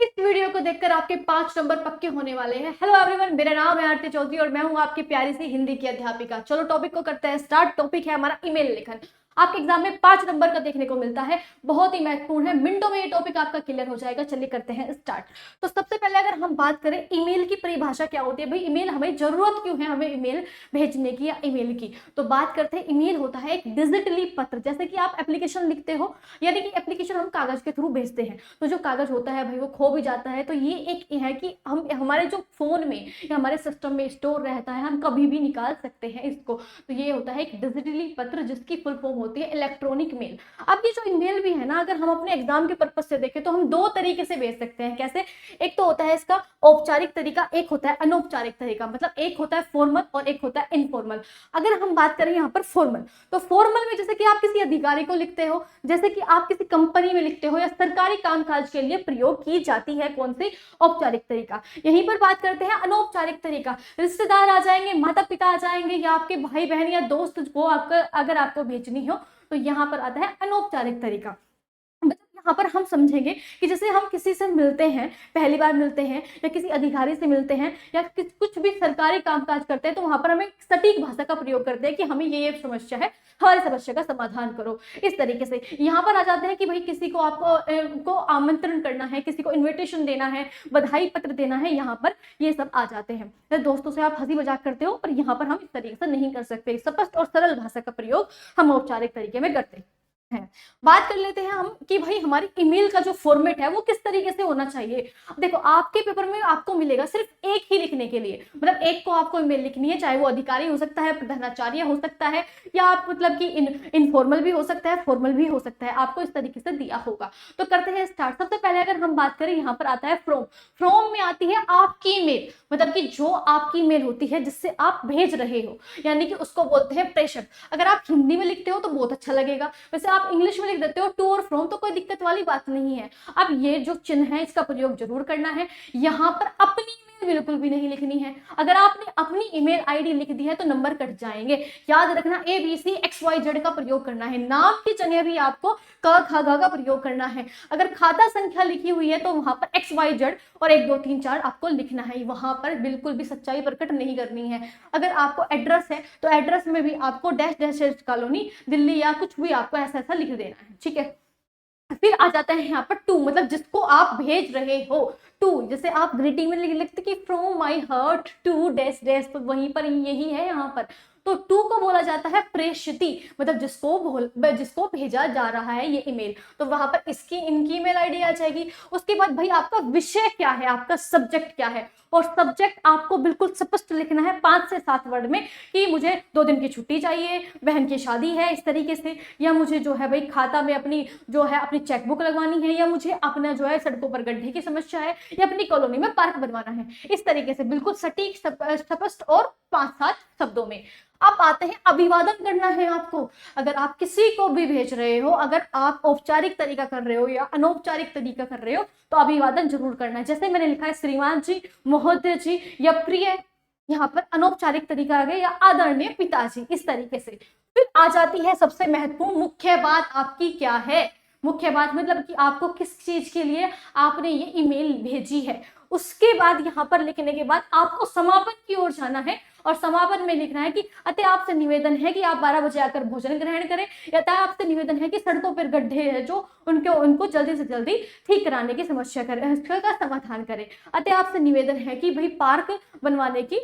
इस वीडियो को देखकर आपके 5 नंबर पक्के होने वाले हैं। हेलो एवरीवन, मेरा नाम है आरती चौधरी और मैं हूं आपकी प्यारी सी हिंदी की अध्यापिका। चलो टॉपिक को करते हैं स्टार्ट। टॉपिक है हमारा ईमेल लेखन। आपके एग्जाम में 5 नंबर का देखने को मिलता है, बहुत ही महत्वपूर्ण है। मिनटों में ये टॉपिक आपका क्लियर हो जाएगा। चलिए करते हैं स्टार्ट। तो सबसे पहले अगर हम बात करें ईमेल की परिभाषा क्या होती है, भाई ईमेल हमें जरूरत क्यों है हमें ईमेल भेजने की या ईमेल की, तो बात करते हैं ईमेल होता है एक डिजिटली पत्र। जैसे कि आप एप्लीकेशन लिखते हो, यानी कि एप्लीकेशन हम कागज के थ्रू भेजते हैं, तो जो कागज होता है भाई वो खो भी जाता है, तो ये एक है कि हम हमारे जो फोन में या हमारे सिस्टम में स्टोर रहता है, हम कभी भी निकाल सकते हैं इसको। तो ये होता है एक डिजिटली पत्र, जिसकी फुल फॉर्म होती है इलेक्ट्रॉनिक मेल। अब ये जो ईमेल भी है ना, अगर हम अपने एग्जाम के पर्पज से देखें तो हम 2 तरीके से भेज सकते हैं। कैसे? एक तो होता है इसका औपचारिक तरीका, एक होता है अनौपचारिक तरीका। मतलब एक होता है फॉर्मल और एक होता है इनफॉर्मल। अगर हम बात करें यहाँ पर फॉर्मल, तो फॉर्मल में जैसे कि आप किसी अधिकारी को लिखते हो, जैसे कि आप किसी कंपनी में लिखते हो, या सरकारी कामकाज के लिए प्रयोग की जाती है कौन सी? औपचारिक तरीका। यहीं पर बात करते हैं अनौपचारिक तरीका। रिश्तेदार आ जाएंगे, माता पिता आ जाएंगे, या आपके भाई बहन या दोस्त को अगर आपको भेजनी हो, तो यहाँ पर आता है अनौपचारिक तरीका। यहाँ पर हम समझेंगे कि जैसे हम किसी से मिलते हैं, पहली बार मिलते हैं, या किसी अधिकारी से मिलते हैं, या कुछ भी सरकारी कामकाज करते हैं, तो वहां पर हमें सटीक भाषा का प्रयोग करते हैं कि हमें ये समस्या है, हमारी समस्या का समाधान करो। इस तरीके से यहाँ पर आ जाते हैं कि भाई किसी को आपको आमंत्रण करना है, किसी को इन्विटेशन देना है, बधाई पत्र देना है, यहाँ पर ये सब आ जाते हैं। दोस्तों से आप हंसी मजाक करते हो, पर यहाँ पर हम इस तरीके से नहीं कर सकते। स्पष्ट और सरल भाषा का प्रयोग हम औपचारिक तरीके में करते हैं। बात कर लेते हैं हम कि भाई हमारी ईमेल का जो फॉर्मेट है वो किस तरीके से होना चाहिए। देखो, आपके पेपर में आपको मिलेगा सिर्फ एक ही लिखने के लिए, मतलब एक को आपको ईमेल लिखनी है, चाहे वो अधिकारी हो सकता है, प्रधानाचार्य हो सकता है, या आप मतलब कि इनफॉर्मल भी हो सकता है, फॉर्मल भी हो सकता है, आपको इस तरीके से दिया होगा। तो करते हैं स्टार्ट। सबसे पहले अगर हम बात करें, यहाँ पर आता है फ्रॉम। फ्रॉम में आती है आपकी ईमेल, मतलब कि जो आपकी ईमेल होती है जिससे आप भेज रहे हो, यानी कि उसको बोलते हैं प्रेषक। अगर आप हिंदी में लिखते हो तो बहुत अच्छा लगेगा, वैसे आप इंग्लिश में लिख देते हो टू और फ्रॉम, तो कोई दिक्कत वाली बात नहीं है। अब ये जो चिन्ह है इसका प्रयोग जरूर करना है। यहाँ पर अपनी ईमेल बिल्कुल भी नहीं लिखनी है। अगर आपने अपनी ईमेल आईडी लिख दी है तो नंबर कट जाएंगे। याद रखना, ABCXYZ का प्रयोग करना है। नाम की जगह भी आपको क ख ग का प्रयोग करना है। अगर खाता संख्या लिखी हुई है तो वहां पर XYZ और 1 2 3 4 आपको लिखना है। वहां पर बिल्कुल भी सच्चाई प्रकट नहीं करनी है। अगर आपको एड्रेस है तो एड्रेस में भी आपको डैश डैश कॉलोनी दिल्ली या कुछ भी आपको ऐसा ऐसा लिख देना है, ठीक है। फिर आ जाता है यहाँ पर टू, मतलब जिसको आप भेज रहे हो। टू, जैसे आप ग्रीटिंग में लिखते कि from my heart to dash dash, तो वहीं पर यही है यहाँ पर। तो टू को बोला जाता है प्रेषिति, मतलब जिसको भेजा जा रहा है ये ईमेल, तो वहां पर इनकी ईमेल आईडी आ जाएगी। उसके बाद भाई आपका विषय क्या है, आपका सब्जेक्ट क्या है, और सब्जेक्ट आपको बिल्कुल स्पष्ट लिखना है 5 से 7 वर्ड में कि मुझे 2 दिन की छुट्टी चाहिए, बहन की शादी है इस तरीके से, या मुझे जो है भाई खाता में अपनी चेकबुक लगवानी है, या मुझे अपना जो है सड़कों पर गड्ढे की समस्या है, या अपनी कॉलोनी में पार्क बनवाना है। इस तरीके से बिल्कुल सटीक, स्पष्ट और 5-7 शब्दों में। अब आते हैं अभिवादन करना है आपको। अगर आप किसी को भी भेज रहे हो, अगर आप औपचारिक तरीका कर रहे हो या अनौपचारिक तरीका कर रहे हो, तो अभिवादन जरूर करना है। जैसे मैंने लिखा है श्रीमान जी, महोदय जी, या प्रिय, यहाँ पर अनौपचारिक तरीका आ गया, या आदरणीय पिताजी, इस तरीके से। फिर आ जाती है सबसे महत्वपूर्ण मुख्य बात आपकी क्या है। मुख्य बात मतलब कि आपको किस चीज के लिए आपने ये ईमेल भेजी है। उसके बाद यहाँ पर लिखने के बाद आपको समापन की ओर जाना है, और समापन में लिखना है कि अतः आपसे निवेदन है कि आप 12 बजे आकर भोजन ग्रहण करें, या अतः आपसे निवेदन है कि सड़कों पर गड्ढे हैं जो उनको जल्दी से जल्दी ठीक कराने की समस्या का समाधान करें। अतः आपसे निवेदन है कि भाई पार्क बनवाने की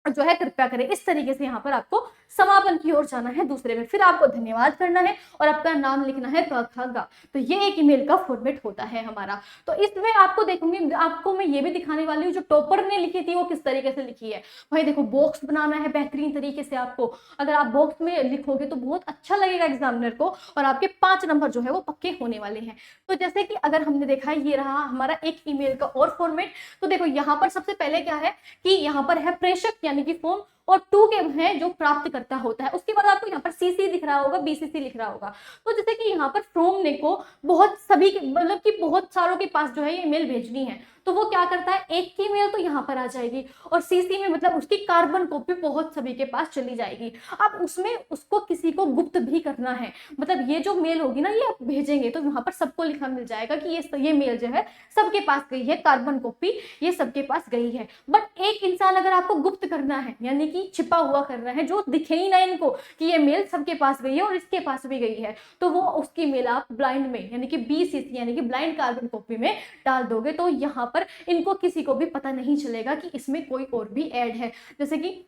जो है कृपया करें। इस तरीके से यहाँ पर आपको समापन की ओर जाना है दूसरे में। फिर आपको धन्यवाद करना है और आपका नाम लिखना है क ख ग। तो ये एक ईमेल का फॉर्मेट होता है हमारा। तो इसमें आपको देखूंगी, आपको मैं ये भी दिखाने वाली हूँ जो टॉपर ने लिखी थी वो किस तरीके से लिखी है। भाई देखो, बॉक्स बनाना है बेहतरीन तरीके से आपको। अगर आप बॉक्स में लिखोगे तो बहुत अच्छा लगेगा एग्जामिनर को, और आपके 5 नंबर जो है वो पक्के होने वाले हैं। तो जैसे कि अगर हमने देखा है, ये रहा हमारा एक ईमेल का और फॉर्मेट। तो देखो यहाँ पर सबसे पहले क्या है कि यहाँ पर है प्रेषक यानी कि फॉर्म, और 2 के हैं जो प्राप्तकर्ता होता है। उसके बाद आपको यहाँ पर सीसी दिख रहा होगा, बीसीसी लिख रहा होगा। तो जैसे कि यहाँ पर फ्रॉम ने को बहुत सभी मतलब कि बहुत सारों के पास जो है ये मेल भेजनी है, तो वो क्या करता है, एक की मेल तो यहाँ पर आ जाएगी और सीसी में मतलब उसकी कार्बन कॉपी बहुत सभी के पास चली जाएगी। अब उसमें उसको किसी को गुप्त भी करना है, मतलब ये जो मेल होगी ना ये आप भेजेंगे तो वहां पर सबको लिखा मिल जाएगा कि ये मेल जो है सबके पास गई है, कार्बन कॉपी ये सबके पास गई है। बट एक इंसान अगर आपको गुप्त करना है यानी कि छिपा हुआ करना है, जो दिखे ही ना इनको कि ये मेल सबके पास गई है और इसके पास भी गई है, तो वो उसकी मेल आप ब्लाइंड में यानी कि बीसीसी यानी कि ब्लाइंड कार्बन कॉपी में डाल दोगे, तो यहाँ पर इनको किसी को भी पता नहीं चलेगा कि इसमें कोई और भी ऐड है। जैसे कि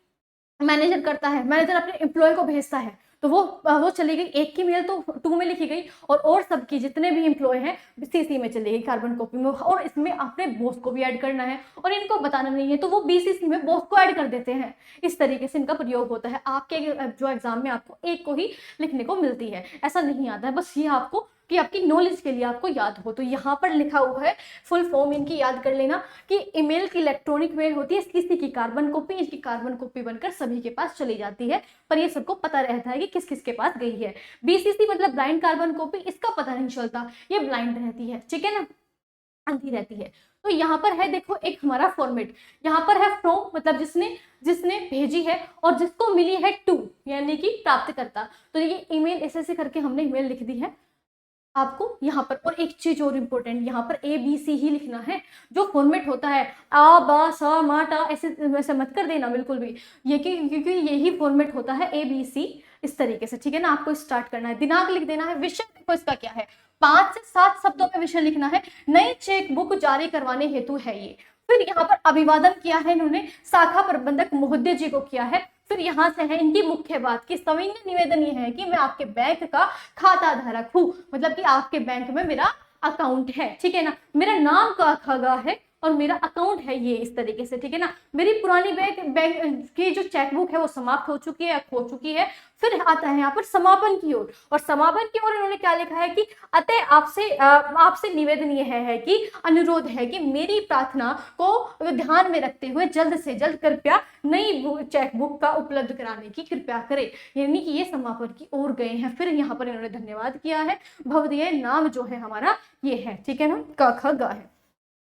मैनेजर करता है, मैनेजर अपने एम्प्लॉय को भेजता है तो वो चली गई, एक की मेल तो 2 में लिखी गई और सबकी जितने भी एम्प्लॉय हैं सीसी में चली गई कार्बन कॉपी में, और इसमें अपने बॉस को भी ऐड करना है और इनको बताना नहीं है तो वो बीसीसी में बॉस को ऐड कर देते हैं। इस तरीके से इनका प्रयोग होता है। आपके जो एग्जाम में आपको एक को ही लिखने को मिलती है, ऐसा नहीं आता है, बस ये आपको कि आपकी नॉलेज के लिए आपको याद हो। तो यहाँ पर लिखा हुआ है, फुल फॉर्म इनकी याद कर लेना कि ईमेल की इलेक्ट्रॉनिक मेल होती है, किसी की कार्बन कॉपी, इसकी कार्बन कॉपी बनकर सभी के पास चली जाती है, पर ये सबको पता रहता है कि किस किस के पास गई है। बीसीसी मतलब ब्लाइंड कार्बन कॉपी, इसका पता नहीं चलता, ये ब्लाइंड रहती है, ठीक है ना, अंधी रहती है। तो यहाँ पर है देखो एक हमारा फॉर्मेट, यहाँ पर है फ्रॉम मतलब जिसने भेजी है और जिसको मिली है टू यानी कि प्राप्तकर्ता। तो ये ईमेल ऐसे करके हमने ईमेल लिख दी है आपको यहाँ पर। और एक चीज और इम्पोर्टेंट, यहाँ पर ABC ही लिखना है, जो फॉर्मेट होता है आ बा सा मा टा ऐसे मत कर देना बिल्कुल भी, ये क्योंकि यही फॉर्मेट होता है ABC इस तरीके से, ठीक है ना। आपको स्टार्ट करना है, दिनांक लिख देना है, विषय देखो इसका क्या है, 5 से 7 शब्दों में विषय लिखना है, नई चेक बुक जारी करवाने हेतु है ये। फिर यहाँ पर अभिवादन किया है इन्होंने शाखा प्रबंधक महोदय जी को किया है। फिर यहाँ से है इनकी मुख्य बात की सविनय निवेदन ये है कि मैं आपके बैंक का खाता धारक हूँ, मतलब कि आपके बैंक में मेरा अकाउंट है, ठीक है ना, मेरा नाम का खगा है और मेरा अकाउंट है ये, इस तरीके से, ठीक है ना। मेरी पुरानी बैंक की जो चेकबुक है वो समाप्त हो चुकी है, खो चुकी है। फिर आता है यहाँ पर समापन की ओर, और समापन की ओर इन्होंने क्या लिखा है कि अतः आपसे निवेदन ये है कि अनुरोध है कि मेरी प्रार्थना को ध्यान में रखते हुए जल्द से जल्द कृपया नई चेकबुक का उपलब्ध कराने की कृपया करें, यानी कि ये समापन की ओर गए हैं। फिर यहाँ पर इन्होंने धन्यवाद किया है, भवदीय नाम जो है हमारा ये है, ठीक है ना, क ख ग है।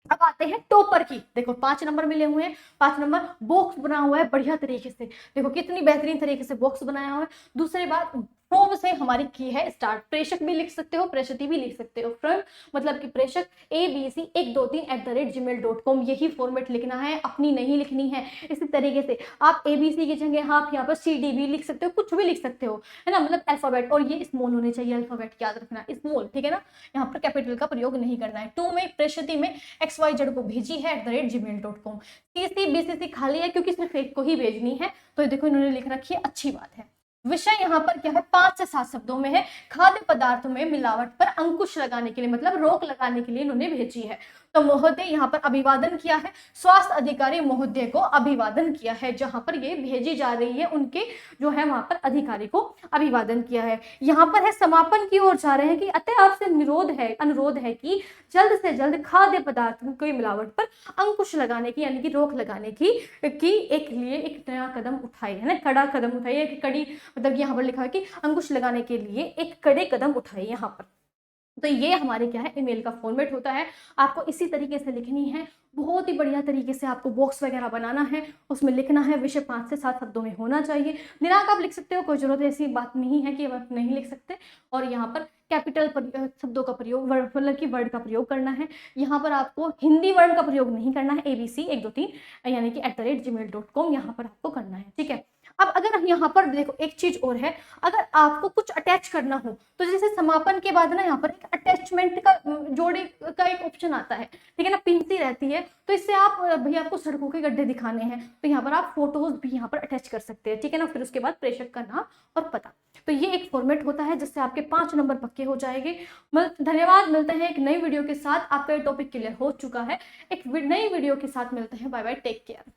अब आते हैं टॉपर की, देखो 5 नंबर मिले हुए हैं, 5 नंबर बॉक्स बना हुआ है बढ़िया तरीके से, देखो कितनी बेहतरीन तरीके से बॉक्स बनाया हुआ है। दूसरी बात, फ्रॉम से हमारी की है स्टार्ट, प्रेषक भी लिख सकते हो, प्रेषित भी लिख सकते हो। फ्रॉम मतलब कि प्रेषक abc123@gmail.com, यही फॉर्मेट लिखना है, अपनी नहीं लिखनी है। इसी तरीके से आप ABC की जगह आप यहाँ पर CD भी लिख सकते हो, कुछ भी लिख सकते हो, है ना, मतलब अल्फाबेट, और ये स्मॉल होने चाहिए अल्फाबेट, याद रखना स्मॉल, ठीक है ना, यहाँ पर कैपिटल का प्रयोग नहीं करना है। 2 में प्रेषित में XYZ को भेजी है @gmail.com। CC BCC खाली है क्योंकि सिर्फ एक को ही भेजनी है, तो देखो इन्होंने लिख रखी है, अच्छी बात है। विषय यहाँ पर क्या है, 5 से 7 शब्दों में है, खाद्य पदार्थों में मिलावट पर अंकुश लगाने के लिए मतलब रोक लगाने के लिए इन्होंने भेजी है। तो महोदय यहाँ पर अभिवादन किया है, स्वास्थ्य अधिकारी महोदय को अभिवादन किया है, जहां पर ये भेजी जा रही है उनके जो है वहां पर अधिकारी को अभिवादन किया है। यहाँ पर है समापन की ओर जा रहे हैं कि अतः आपसे अनुरोध है कि जल्द से जल्द खाद्य पदार्थों की मिलावट पर अंकुश लगाने की यानी कि रोक लगाने की एक नया कदम उठाए, है ना, कड़ा कदम उठाइए, कड़ी मतलब यहाँ पर लिखा है कि अंकुश लगाने के लिए एक कड़े कदम उठाए यहाँ पर। तो ये हमारे क्या है, ईमेल का फॉर्मेट होता है, आपको इसी तरीके से लिखनी है, बहुत ही बढ़िया तरीके से आपको बॉक्स वगैरह बनाना है, उसमें लिखना है, विषय 5 से 7 शब्दों में होना चाहिए। दिनांक आप लिख सकते हो, कोई जरूरत ऐसी बात नहीं है कि आप नहीं लिख सकते। और यहाँ पर कैपिटल शब्दों का प्रयोग, मतलब कि वर्ड का प्रयोग करना है। यहाँ पर आपको हिंदी वर्ड का प्रयोग नहीं करना है, ABC123 यानी कि @gmail.com यहाँ पर आपको करना है, ठीक है। अब अगर यहाँ पर देखो एक चीज और है, अगर आपको कुछ अटैच करना हो तो जैसे समापन के बाद ना यहाँ पर एक अटैचमेंट का जोड़े का एक ऑप्शन आता है, ठीक है ना, पिन सी रहती है, तो इससे आप भैया आपको सड़कों के गड्ढे दिखाने हैं तो यहाँ पर आप फोटोज भी यहाँ पर अटैच कर सकते हैं, ठीक है ना। फिर उसके बाद प्रेषक का नाम और पता, तो ये एक फॉर्मेट होता है जिससे आपके 5 नंबर पक्के हो जाएंगे। धन्यवाद, मिलते हैं एक नई वीडियो के साथ। आपका टॉपिक क्लियर हो चुका है, एक नई वीडियो के साथ मिलते हैं, बाय बाय, टेक केयर।